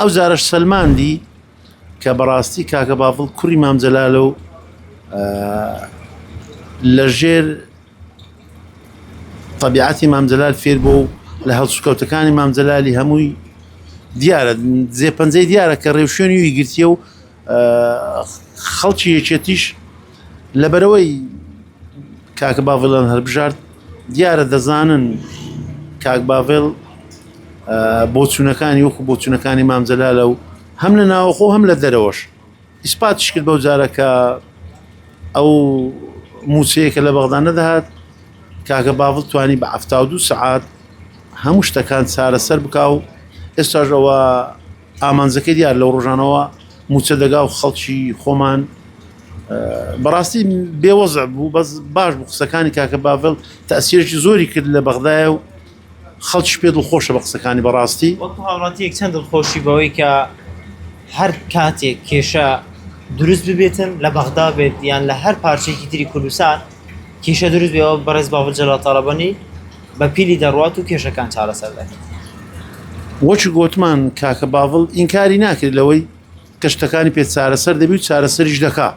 ئەو زارش سەلماندی کە بەڕاستی کاکە باڤڵ کوڕی مام جەلالە و لەژێر طبیعەتی مام جەلال فێر بۆ و لە هەڵسوکەوتەکانی مام جەلالی هەمووی دیارە جێپەنجەی دیارە کە ڕێوشێنی وی گرتیە و خەڵکی یەکێتیش لەبەرەوەی کاکە باڤڵیان هەڵبژارد دیارە دەزانن کاک باڤێڵ بۆچوونەکانی وەکو بۆچوونەکانی مام جەلالە و هەم لە ناوەخۆ هەم لە دەرەوەش ئیسپاتیش کرد بەو جارەکە ئەو مووچەیەکە لە بەغدا نەدەهات کاکە باڤڵ توانی بە 72 سەعات هەموو شتەکان چارەسەر بکا و ئێستاش ئەوە ئامانجەکەی دیار لەو ڕۆژانەوە موچە دەگا و خەڵکی خۆمان بەڕاستی بێوەزع بوو بەس باش بوو قسەکانی کاکە باڤڵ تەسیرێکی زۆری کرد لە بەغدایە و خەڵکیش پێ دڵخۆشە بە قسەکانی بەڕاستی وەکو هاوڕاتیەک چەند دڵخۆشی بەوەی کە هەر کاتێک کێشە دروست ببێتن لە بەغدا بێت یان لە هەر پارچێکی تری کوردستان کێشە دروست بێەوە بەڕێز باڤڵ جەلال تاڵەبانی بە پیلی دەڕوات و کێشەکان چارەسەر دەکات. وەچی گوتمان کاکە باڤڵ ئینکاری ناکرد لەوەی کە شتەکانی پێ چارەسەر دەبی و چارەسەریش دەکا